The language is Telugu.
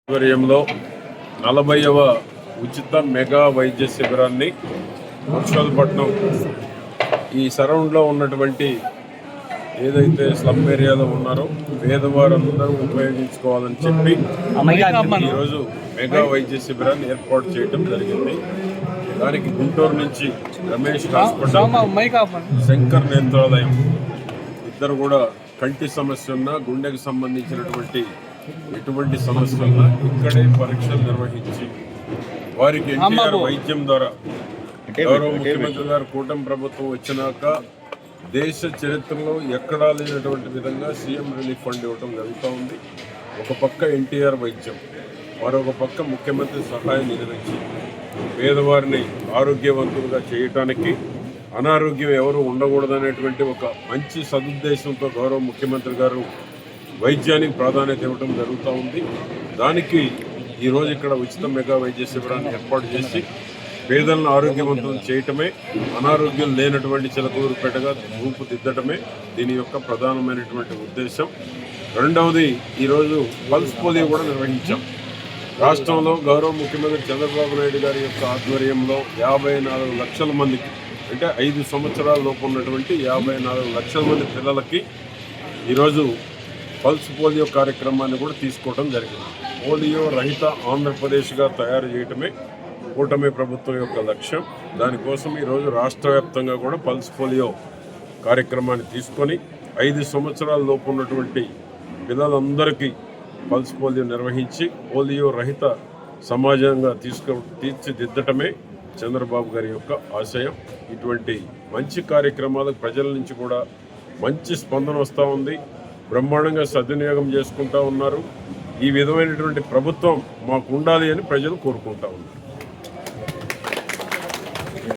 ఆధ్వర్యంలో 40వ ఉచిత మెగా వైద్య శిబిరాన్ని వర్షాలపట్నం ఈ సరౌండ్లో ఉన్నటువంటి ఏదైతే స్లమ్ ఏరియాలో ఉన్నారో పేదవారందరూ ఉపయోగించుకోవాలని చెప్పి ఈరోజు మెగా వైద్య శిబిరాన్ని ఏర్పాటు చేయడం జరిగింది. దానికి గుంటూరు నుంచి రమేష్ హాస్పిటల్, శంకర్ నేత్రాలయం ఇద్దరు కూడా కంటి సమస్య ఉన్నా, గుండెకు సంబంధించినటువంటి ఎటువంటి సమస్య ఉన్నా ఇక్కడే పరీక్షలు నిర్వహించి వారికి ఎన్టీఆర్ వైద్యం ద్వారా గౌరవ ముఖ్యమంత్రి గారు కూటమి ప్రభుత్వం వచ్చినాక దేశ చరిత్రలో ఎక్కడా లేనటువంటి విధంగా సీఎం రిలీఫ్ ఫండ్ ఇవ్వడం జరుగుతూ ఉంది. ఒక పక్క ఎన్టీఆర్ వైద్యం, మరొక పక్క ముఖ్యమంత్రి సహాయ నిధి నుంచి పేదవారిని ఆరోగ్యవంతులుగా చేయటానికి, అనారోగ్యం ఎవరు ఉండకూడదనేటువంటి ఒక మంచి సదుద్దేశంతో గౌరవ ముఖ్యమంత్రి గారు వైద్యానికి ప్రాధాన్యత ఇవ్వడం జరుగుతూ ఉంది. దానికి ఈరోజు ఇక్కడ ఉచిత మెగా వైద్య శిబిరాన్ని ఏర్పాటు చేసి పేదలను ఆరోగ్యవంతులు చేయటమే, అనారోగ్యం లేనటువంటి చిలకూరుపేటగా రూపుదిద్దటమే దీని యొక్క ప్రధానమైనటువంటి ఉద్దేశం. రెండవది, ఈరోజు పల్స్ పోలియో కూడా నిర్వహించాం. రాష్ట్రంలో గౌరవ ముఖ్యమంత్రి చంద్రబాబు నాయుడు గారి యొక్క ఆధ్వర్యంలో 54 లక్షల మందికి, అంటే 5 సంవత్సరాల లోపు ఉన్నటువంటి 54 లక్షల మంది పిల్లలకి ఈరోజు పల్స్ పోలియో కార్యక్రమాన్ని కూడా తీసుకోవడం జరిగింది. పోలియో రహిత ఆంధ్రప్రదేశ్గా తయారు చేయటమే కూటమి ప్రభుత్వం యొక్క లక్ష్యం. దానికోసం ఈరోజు రాష్ట్ర వ్యాప్తంగా కూడా పల్స్ పోలియో కార్యక్రమాన్ని తీసుకొని 5 సంవత్సరాల లోపు ఉన్నటువంటి పిల్లలందరికీ పల్స్ పోలియో నిర్వహించి పోలియో రహిత సమాజంగా తీర్చిదిద్దటమే చంద్రబాబు గారి యొక్క ఆశయం. ఇటువంటి మంచి కార్యక్రమాలకు ప్రజల నుంచి కూడా మంచి స్పందన వస్తూ ఉంది. బ్రహ్మాండంగా సద్వినియోగం చేసుకుంటూ ఉన్నారు. ఈ విధమైనటువంటి ప్రభుత్వం మాకు ఉండాలి అని ప్రజలు కోరుకుంటా ఉన్నారు.